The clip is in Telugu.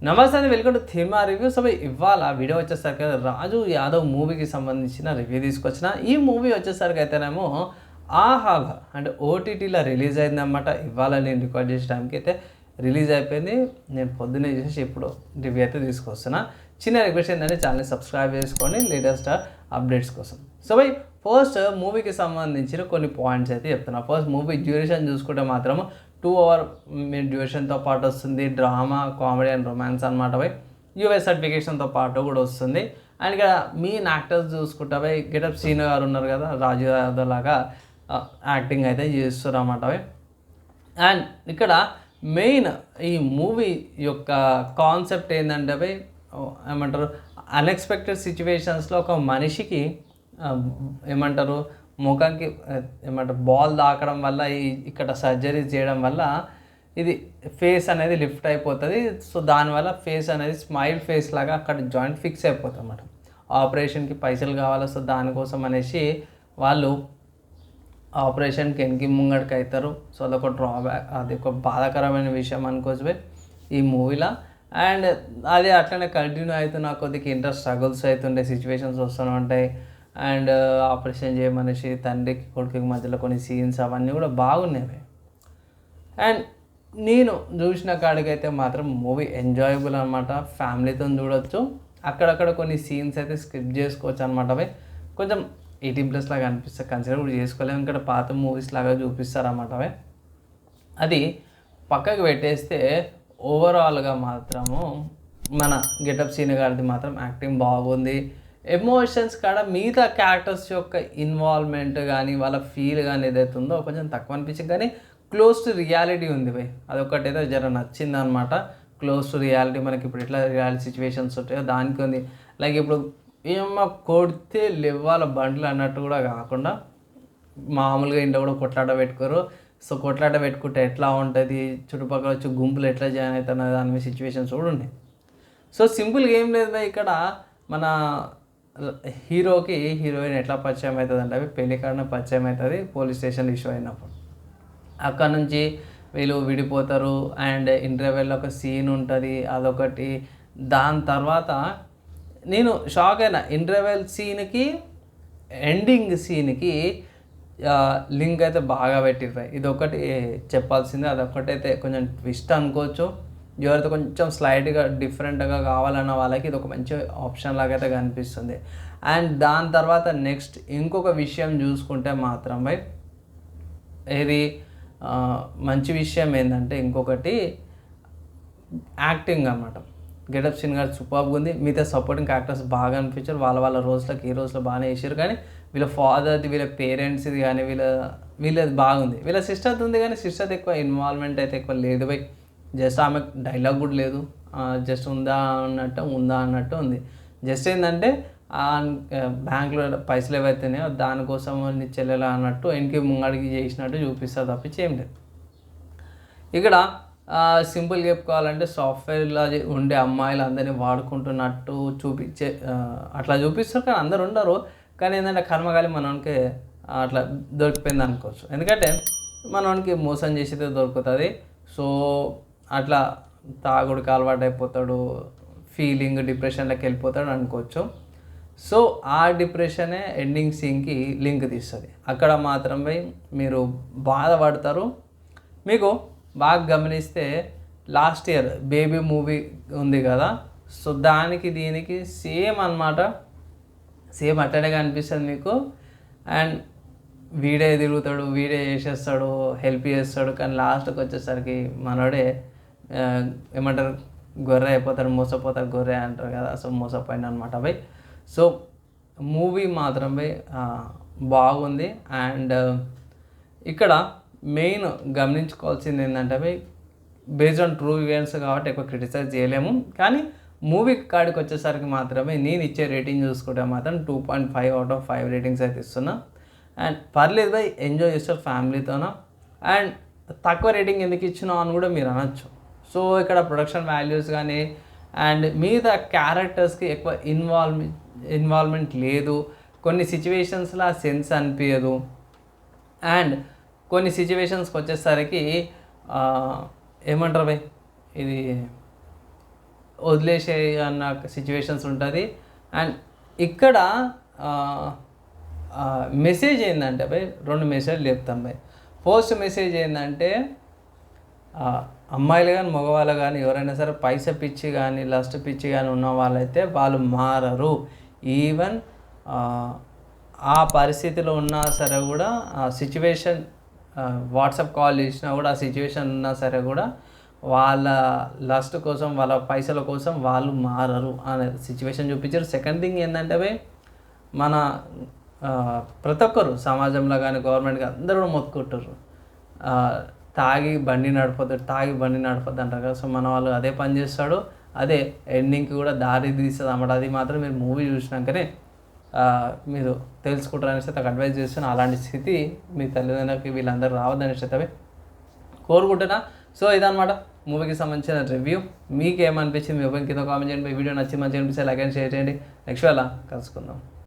నమస్తే అండి, వెల్కమ్ టు థీమా రివ్యూ. సో ఇవాళ వీడియో వచ్చేసరికి రాజు యాదవ్ మూవీకి సంబంధించిన రివ్యూ తీసుకొచ్చిన. ఈ మూవీ వచ్చేసరికి అయితేనేమో ఆహాగా అంటే ఓటీటీలో రిలీజ్ అయిందన్నమాట. ఇవాళ నేను రికార్డ్ చేసే టైంకి అయితే రిలీజ్ అయిపోయింది. నేను పొద్దున్నే చేసి ఇప్పుడు రివ్యూ అయితే తీసుకొస్తున్నా. చిన్న రిక్వెస్ట్ ఏంటంటే ఛానల్ని సబ్స్క్రైబ్ చేసుకోండి లేటెస్ట్ అప్డేట్స్ కోసం. సో ఫస్ట్ మూవీకి సంబంధించిన కొన్ని పాయింట్స్ అయితే చెప్తున్నా. ఫస్ట్ మూవీ డ్యూరేషన్ చూసుకుంటే మాత్రం 2 hour డ్యూరేషన్తో పాటు వస్తుంది. డ్రామా, కామెడీ అండ్ రొమాన్స్ అనమాట. యూఎస్ సర్టిఫికేషన్తో పాటు కూడా వస్తుంది. అండ్ ఇక్కడ మెయిన్ యాక్టర్స్ చూసుకుంటే గెటప్ సీన్ గారు ఉన్నారు కదా, రాజు యాదవ్ లాగా యాక్టింగ్ అయితే చేస్తారు అన్నమాట. అండ్ ఇక్కడ మెయిన్ ఈ మూవీ యొక్క కాన్సెప్ట్ ఏంటంటే ఏమంటారు, అన్ఎక్స్పెక్టెడ్ సిచ్యువేషన్స్లో ఒక మనిషికి ఏమంటారు ముఖానికి ఏమంటారు బాల్ తాకడం వల్ల ఇక్కడ సర్జరీ చేయడం వల్ల ఇది ఫేస్ అనేది లిఫ్ట్ అయిపోతుంది. సో దానివల్ల ఫేస్ అనేది స్మైల్ ఫేస్ లాగా అక్కడ జాయింట్ ఫిక్స్ అయిపోతుంది అన్నమాట. ఆపరేషన్కి పైసలు కావాలి. సో దానికోసం అనేసి వాళ్ళు ఆపరేషన్కి వెనక్కి ముంగడికి అవుతారు. సో అదొక డ్రాబ్యాక్, అది ఒక బాధాకరమైన విషయం అనుకోవచ్చువే ఈ మూవీలో. అండ్ అది అట్లనే కంటిన్యూ అవుతున్న కొద్దిగా ఇంట్రెస్ట్ స్ట్రగుల్స్ అవుతుండే సిచ్యువేషన్స్ వస్తూనే ఉంటాయి. అండ్ ఆపరేషన్ చేయమనేసి తండ్రికి కొడుకుకి మధ్యలో కొన్ని సీన్స్ అవన్నీ కూడా బాగున్నాయి. అండ్ నేను చూసిన కాడికైతే మాత్రం మూవీ ఎంజాయబుల్ అనమాట. ఫ్యామిలీతో చూడొచ్చు. అక్కడక్కడ కొన్ని సీన్స్ అయితే స్కిప్ చేసుకోవచ్చు అనమాట. కొంచెం 18+ లాగా అనిపిస్తుంది, కన్సిడర్ కూడా చేసుకోలేము. ఇక్కడ పాత మూవీస్ లాగా చూపిస్తారు అన్నమాట. అది పక్కకి పెట్టేస్తే ఓవరాల్గా మాత్రము మన గెటప్ సీన్ గారిది మాత్రం యాక్టింగ్ బాగుంది. ఎమోషన్స్ కాడ మిగతా క్యారెక్టర్స్ యొక్క ఇన్వాల్వ్మెంట్ కానీ వాళ్ళ ఫీల్ కానీ ఏదైతే ఉందో కొంచెం తక్కువ అనిపించింది. కానీ క్లోజ్ టు రియాలిటీ ఉంది అదొకటైతే జర నచ్చింది అనమాట. క్లోజ్ టు రియాలిటీ, మనకి ఇప్పుడు ఎట్లా రియాలిటీ సిచ్యువేషన్స్ ఉంటాయో దానికి ఉంది. లైక్ ఇప్పుడు ఏమో కొడితే లెవ్వాల బండ్లు అన్నట్టు కూడా కాకుండా మామూలుగా ఇంట్లో కూడా కొట్లాట పెట్టుకోరు. సో కొట్లాట పెట్టుకుంటే ఎట్లా ఉంటుంది, చుట్టుపక్కల వచ్చి గుంపులు ఎట్లా జాయిన్ అవుతున్నది దాని సిచ్యువేషన్స్ కూడా ఉన్నాయి. సో సింపుల్గా ఏం లేదు ఇక్కడ మన హీరోకి హీరోయిన్ ఎట్లా పరిచయం అవుతుంది అంటే పెళ్లి కాడన పరిచయం అవుతుంది పోలీస్ స్టేషన్ ఇష్యూ అయినప్పుడు. అక్కడ నుంచి వీళ్ళు విడిపోతారు. అండ్ ఇంటర్వెల్లో ఒక సీన్ ఉంటుంది అదొకటి. దాని తర్వాత నేను షాక్ అయినా, ఇంటర్వెల్ సీన్కి ఎండింగ్ సీన్కి లింక్ అయితే బాగా పెట్టిర్రు. ఇది ఒకటి చెప్పాల్సిందే. అదొకటైతే కొంచెం ట్విస్ట్ అనుకోవచ్చు. ఎవరైతే కొంచెం స్లైట్గా డిఫరెంట్గా కావాలన్న వాళ్ళకి ఇది ఒక మంచి ఆప్షన్ లాగా అయితే కనిపిస్తుంది. అండ్ దాని తర్వాత నెక్స్ట్ ఇంకొక విషయం చూసుకుంటే మాత్రం ఇది మంచి విషయం ఏంటంటే ఇంకొకటి యాక్టింగ్ అన్నమాట. గెటప్ సీన్ గారు సూపర్గా ఉంది. మిగతా సపోర్టింగ్ క్యారెక్టర్స్ బాగా అనిపించారు. వాళ్ళ రోజులకి ఈ రోజులో బాగానే వేసారు. కానీ వీళ్ళ ఫాదర్ది, వీళ్ళ పేరెంట్స్ది కానీ వీళ్ళది బాగుంది. వీళ్ళ సిస్టర్ది ఉంది కానీ సిస్టర్ది ఎక్కువ ఇన్వాల్వ్మెంట్ అయితే ఎక్కువ లేదు జస్ట్ ఆమె డైలాగ్ కూడా లేదు. జస్ట్ ఉందా అన్నట్టు ఉంది. జస్ట్ ఏంటంటే బ్యాంకులో పైసలు ఏవైతున్నాయో దానికోసం నీ చెల్లెలా అన్నట్టు వెనక్కి ముంగడికి చేసినట్టు చూపిస్తారు తప్పించి ఏం లేదు. ఇక్కడ సింపుల్గా చెప్పుకోవాలంటే సాఫ్ట్వేర్లో ఉండే అమ్మాయిలు అందరినీ వాడుకుంటున్నట్టు చూపించే అట్లా చూపిస్తారు. కానీ అందరు ఉండరు. కానీ ఏంటంటే కర్మకాలి మనకి అట్లా దొరికిపోయింది అనుకోవచ్చు. ఎందుకంటే మనకి మోసం చేసేదే దొరుకుతుంది. సో అట్లా తాగుడికి అలవాటు అయిపోతాడు, ఫీలింగ్ డిప్రెషన్లోకి వెళ్ళిపోతాడు అనుకోవచ్చు. సో ఆ డిప్రెషనే ఎండింగ్ సీన్కి లింక్ తీస్తుంది. అక్కడ మాత్రం మీరు బాధపడతారు. మీకు బాగా గమనిస్తే లాస్ట్ ఇయర్ బేబీ మూవీ ఉంది కదా, సో దానికి దీనికి సేమ్ అన్నమాట. సేమ్ అట్టనే కనిపిస్తుంది మీకు. అండ్ వీడే తిరుగుతాడు, వీడే చేసేస్తాడు, హెల్ప్ చేస్తాడు. కానీ లాస్ట్కి వచ్చేసరికి మనోడే ఏమంటారు గొర్రె అయిపోతాడు, మోసపోతాడు. గొర్రె అంటారు కదా, సో మోసపోయింది అనమాట సో మూవీ మాత్రం బాగుంది. అండ్ ఇక్కడ మెయిన్ గమనించుకోవాల్సింది ఏంటంటే బేస్డ్ ఆన్ ట్రూ ఈవెంట్స్ కాబట్టి ఎక్కువ క్రిటిసైజ్ చేయలేము. కానీ మూవీ కాడికి వచ్చేసరికి మాత్రమే నేను ఇచ్చే రేటింగ్ చూసుకుంటే మాత్రం 2.5 out of 5 రేటింగ్స్ అయితే ఇస్తున్నా. అండ్ పర్లేదు ఎంజాయ్ చేస్తారు ఫ్యామిలీతోన. అండ్ తక్కువ రేటింగ్ ఎందుకు ఇచ్చినావు అని కూడా మీరు అనొచ్చు. సో ఇక్కడ ప్రొడక్షన్ వాల్యూస్ కానీ అండ్ మిగతా క్యారెక్టర్స్కి ఎక్కువ ఇన్వాల్వ్మెంట్ లేదు. కొన్ని సిచ్యువేషన్స్లో ఆ సెన్స్ అనిపించదు. అండ్ కొన్ని సిచ్యువేషన్స్కి వచ్చేసరికి ఏమంటారు ఇది వదిలేసే అన్న సిచ్యువేషన్స్ ఉంటుంది. అండ్ ఇక్కడ మెసేజ్ ఏంటంటే భయ్ 2 మెసేజ్లు చెప్తాం భయ్. ఫస్ట్ మెసేజ్ ఏంటంటే అమ్మాయిలు కానీ మగవాళ్ళు కానీ ఎవరైనా సరే పైసా పిచ్చి కానీ లస్ట్ పిచ్చి కానీ ఉన్న వాళ్ళైతే వాళ్ళు మారరు. ఈవెన్ ఆ పరిస్థితిలో ఉన్నా సరే కూడా ఆ సిచ్యువేషన్ వాట్సాప్ కాల్ చేసినా కూడా ఆ సిచ్యువేషన్ ఉన్నా సరే కూడా వాళ్ళ లస్ట్ కోసం వాళ్ళ పైసల కోసం వాళ్ళు మారరు అనే సిచ్యువేషన్ చూపించారు. సెకండ్ థింగ్ ఏంటంటే భయ్ మన ప్రతి ఒక్కరు సమాజంలో కానీ గవర్నమెంట్ కానీ అందరూ కూడా మొత్తుకుంటారు తాగి బండి నడపొద్దు అంటారు కదా. సో మన వాళ్ళు అదే పని చేస్తాడు, అదే ఎండింగ్కి కూడా దారి తీస్తుంది అన్నమాట. అది మాత్రం మీరు మూవీ చూసినాకనే మీరు తెలుసుకుంటారనేసి నాకు అడ్వైజ్ చేస్తున్నాను. అలాంటి స్థితి మీ తల్లిదండ్రులకి వీళ్ళందరూ రావద్దనేసి అయితే కోరుకుంటున్నా. సో ఇదన్నమాట మూవీకి సంబంధించిన రివ్యూ. మీకు ఏమనిపించింది మీ కింద కామెంట్ చేయండి. వీడియో నచ్చి మంచిగా అనిపిస్తే లైక్ అండ్ షేర్ చేయండి. నెక్స్ట్ వేళ కలుసుకుందాం.